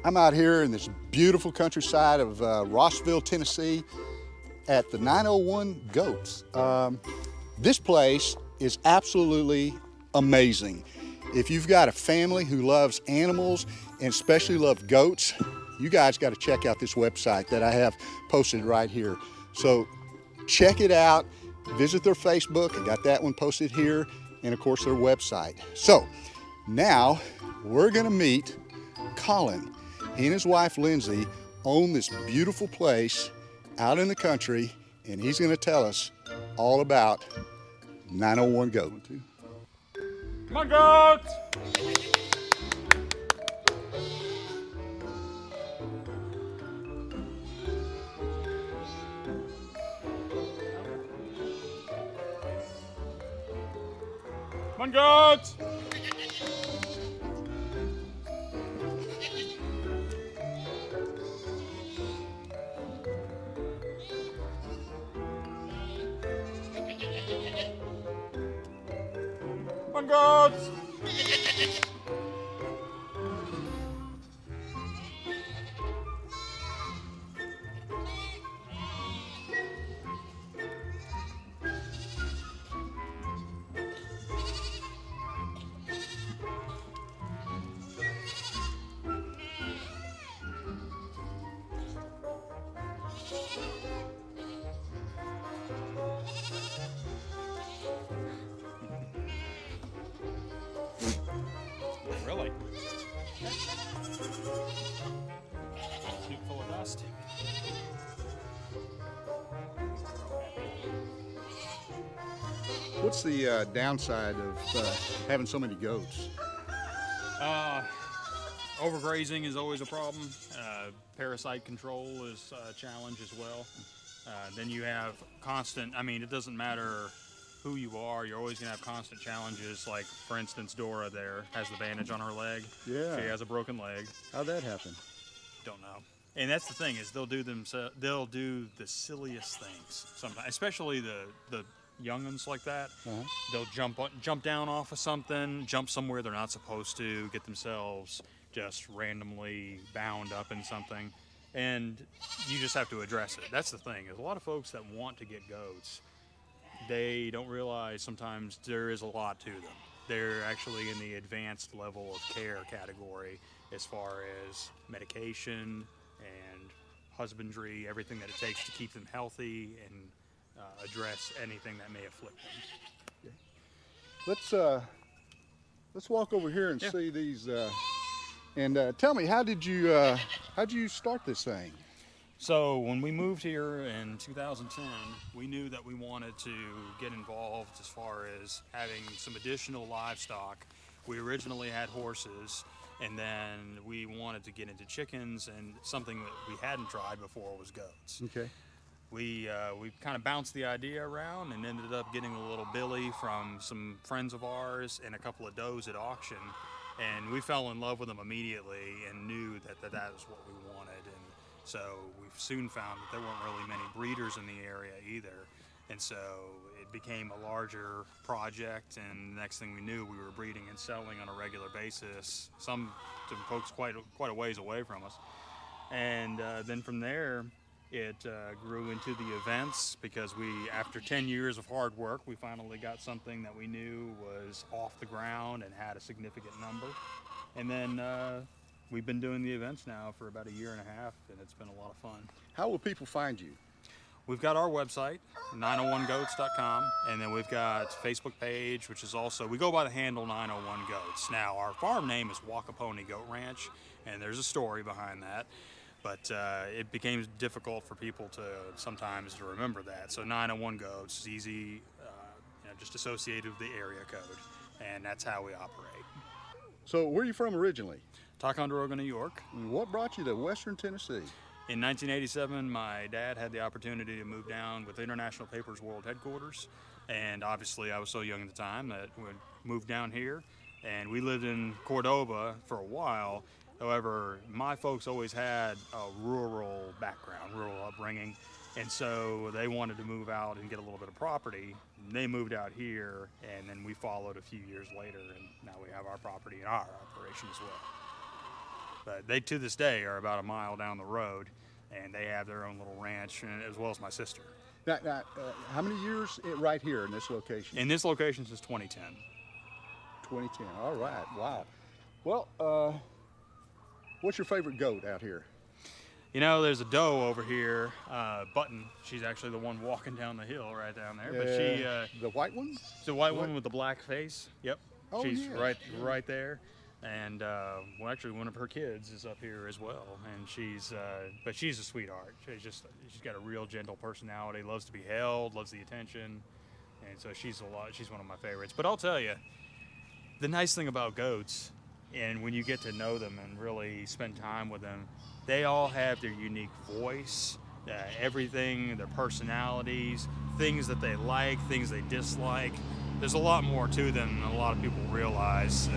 I'm out here in this beautiful countryside of Rossville, Tennessee at the 901 Goats. This place is absolutely amazing. If you've got a family who loves animals and especially love goats, you guys got to check out this website that I have posted right here. So check it out, visit their Facebook, I got that one posted here, and of course their website. So now we're gonna meet Colin. He and his wife Lindsay own this beautiful place out in the country, and he's gonna tell us all about 901 Goat. Come on, goats! Come on, goats! Come on, goats! Really? Scoop full of dust. What's the downside of having so many goats? Overgrazing is always a problem. Parasite control is a challenge as well. Then you have constant, it doesn't matter who you are, you're always going to have constant challenges. Like, for instance, Dora there has the bandage on her leg. Yeah. She has a broken leg. How'd that happen? Don't know. And that's the thing is they'll do the silliest things sometimes, especially the young'uns like that. They'll jump down off of something, jump somewhere they're not supposed to, get themselves just randomly bound up in something, and you just have to address it. That's the thing is a lot of folks that want to get goats, they don't realize sometimes there is a lot to them. They're actually in the advanced level of care category as far as medication and husbandry, everything that it takes to keep them healthy and address anything that may afflict them. Let's walk over here and see these. And tell me, how'd you start this thing? So when we moved here in 2010, we knew that we wanted to get involved as far as having some additional livestock. We originally had horses, and then we wanted to get into chickens, and something that we hadn't tried before was goats. Okay. We kind of bounced the idea around and ended up getting a little billy from some friends of ours and a couple of does at auction, and we fell in love with them immediately and knew that was what we wanted. And so we soon found that there weren't really many breeders in the area either, and so it became a larger project, and the next thing we knew, we were breeding and selling on a regular basis, some folks quite a ways away from us. And then from there, it grew into the events because after 10 years of hard work, we finally got something that we knew was off the ground and had a significant number. And then we've been doing the events now for about a year and a half, and it's been a lot of fun. How will people find you? We've got our website, 901goats.com, and then we've got Facebook page, which is also, we go by the handle 901 Goats. Now, our farm name is Wakaponi Goat Ranch, and there's a story behind that. But it became difficult for people sometimes to remember that. So 901 Goats is easy, just associated with the area code, and that's how we operate. So where are you from originally? Ticonderoga, New York. And what brought you to Western Tennessee? In 1987, my dad had the opportunity to move down with International Papers World Headquarters, and obviously I was so young at the time that we moved down here, and we lived in Cordoba for a while. However, my folks always had a rural background, rural upbringing, and so they wanted to move out and get a little bit of property. They moved out here, and then we followed a few years later, and now we have our property and our operation as well. But they, to this day, are about a mile down the road, and they have their own little ranch, and, as well as my sister. Now, how many years right here in this location? In this location since 2010. 2010. All right. Wow. Well, what's your favorite goat out here? You know, there's a doe over here, Button. She's actually the one walking down the hill right down there. But she, the white one? the white one with the black face. Yep. Oh, She's yeah. right there. And well, actually, one of her kids is up here as well. And but she's a sweetheart. She's got a real gentle personality. Loves to be held. Loves the attention. And so she's one of my favorites. But I'll tell you, the nice thing about goats, and when you get to know them and really spend time with them, they all have their unique voice, everything, their personalities, things that they like, things they dislike. There's a lot more to them than a lot of people realize.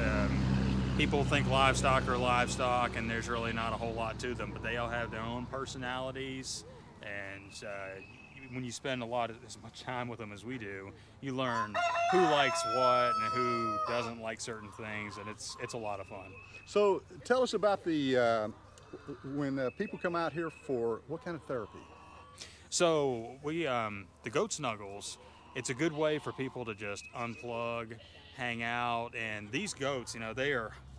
People think livestock are livestock, and there's really not a whole lot to them, but they all have their own personalities. And when you spend as much time with them as we do, you learn who likes what and who doesn't like certain things, and it's a lot of fun. So tell us about when people come out here for what kind of therapy? So the Goat Snuggles, it's a good way for people to just unplug, hang out, and these goats,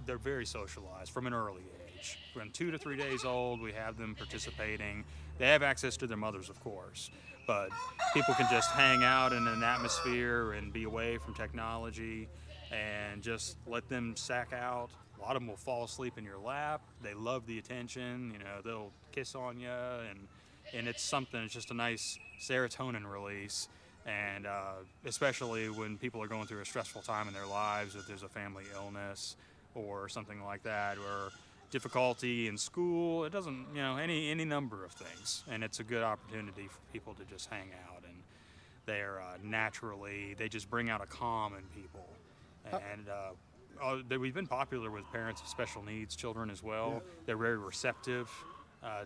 they're very socialized from an early age. From 2 to 3 days old, we have them participating. They have access to their mothers, of course, but people can just hang out in an atmosphere and be away from technology and just let them sack out. A lot of them will fall asleep in your lap. They love the attention. They'll kiss on you, and it's just a nice serotonin release. And especially when people are going through a stressful time in their lives, if there's a family illness or something like that, or difficulty in school, it doesn't, any number of things. And it's a good opportunity for people to just hang out. And they're they just bring out a calm in people. And we've been popular with parents of special needs children as well. Yeah. They're very receptive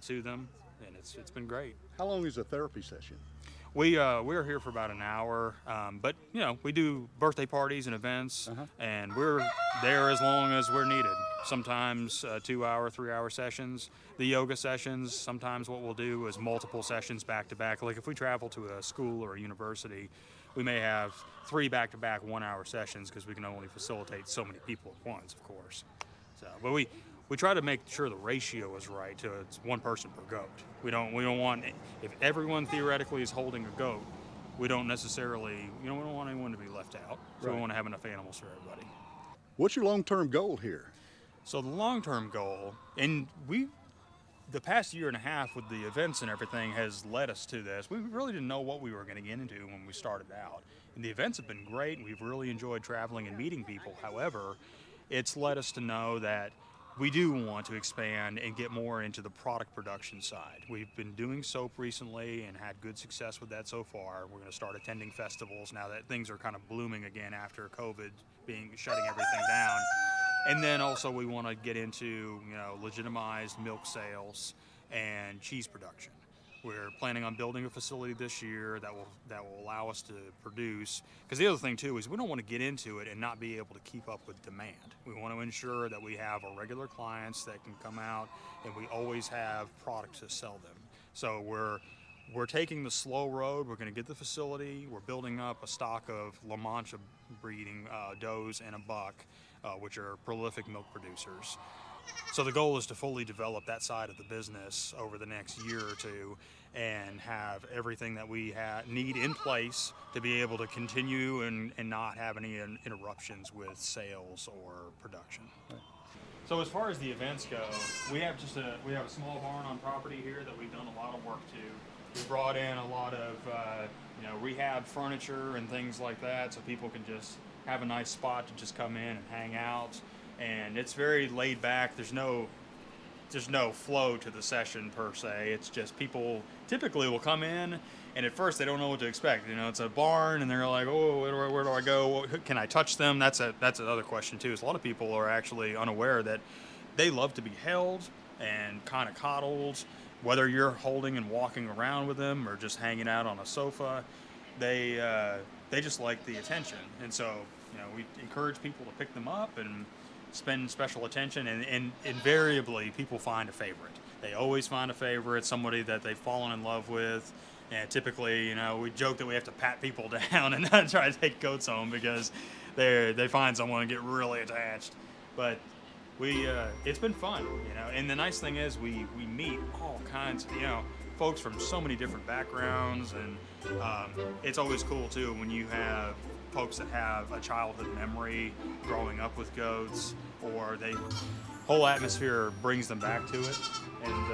to them, and it's been great. How long is a therapy session? We're here for about an hour, but we do birthday parties and events, and we're there as long as we're needed. Sometimes 2-hour, 3-hour sessions. The yoga sessions, sometimes what we'll do is multiple sessions back to back. Like if we travel to a school or a university, we may have 3 back-to-back 1-hour sessions because we can only facilitate so many people at once, of course. But we try to make sure the ratio is right to it's one person per goat. We don't want, if everyone theoretically is holding a goat, we don't want anyone to be left out. So we want to have enough animals for everybody. What's your long-term goal here? So the long-term goal, and the past year and a half with the events and everything has led us to this. We really didn't know what we were going to get into when we started out. And the events have been great, and we've really enjoyed traveling and meeting people. However, it's led us to know that we do want to expand and get more into the product production side. We've been doing soap recently and had good success with that so far. We're going to start attending festivals now that things are kind of blooming again after COVID shutting everything down. And then also we want to get into legitimized milk sales and cheese production. We're planning on building a facility this year that will allow us to produce. Because the other thing too is we don't want to get into it and not be able to keep up with demand. We want to ensure that we have our regular clients that can come out, and we always have product to sell them. So we're taking the slow road. We're going to get the facility. We're building up a stock of La Mancha breeding does and a buck, which are prolific milk producers. So the goal is to fully develop that side of the business over the next year or two and have everything that we need in place to be able to continue and not have any interruptions with sales or production. Right. So as far as the events go, we have a small barn on property here that we've done a lot of work to. We brought in a lot of rehab furniture and things like that so people can just have a nice spot to just come in and hang out. And it's very laid back. There's no flow to the session per se. It's just people typically will come in, and at first they don't know what to expect. It's a barn, and they're like, "Oh, where do I go? Can I touch them?" That's another question too. Is a lot of people are actually unaware that they love to be held and kind of coddled. Whether you're holding and walking around with them or just hanging out on a sofa, they just like the attention. And so we encourage people to pick them up and spend special attention, and invariably people find a favorite. They always find a favorite, somebody that they've fallen in love with. And typically, you know, we joke that we have to pat people down and not try to take goats home because they find someone and get really attached. But it's been fun, you know. And the nice thing is we meet all kinds of, you know, folks from so many different backgrounds, and it's always cool too when you have folks that have a childhood memory growing up with goats, or whole atmosphere brings them back to it. And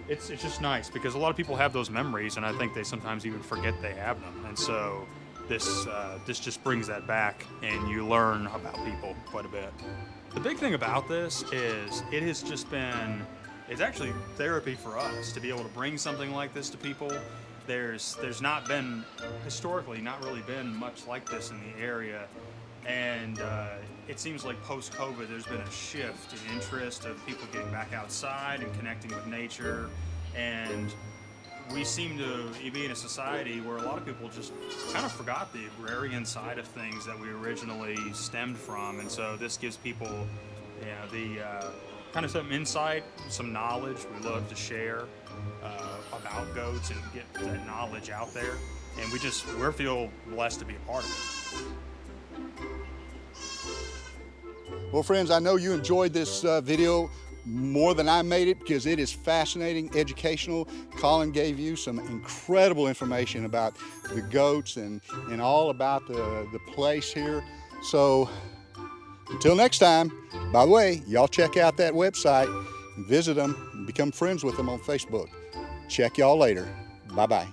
it's just nice because a lot of people have those memories, and I think they sometimes even forget they have them. And so this just brings that back, and you learn about people quite a bit. The big thing about this is it's actually therapy for us to be able to bring something like this to people. There's not been, historically, not really been much like this in the area. And it seems like post-COVID, there's been a shift in interest of people getting back outside and connecting with nature. And we seem to be in a society where a lot of people just kind of forgot the agrarian side of things that we originally stemmed from. And so this gives people, you know, the kind of some insight, some knowledge we love to share about goats and get that knowledge out there. And we feel blessed to be a part of it. Well, friends, I know you enjoyed this video more than I made it because it is fascinating, educational. Colin gave you some incredible information about the goats and all about the place here. So until next time, by the way, y'all check out that website, visit them, and become friends with them on Facebook. Check y'all later. Bye-bye.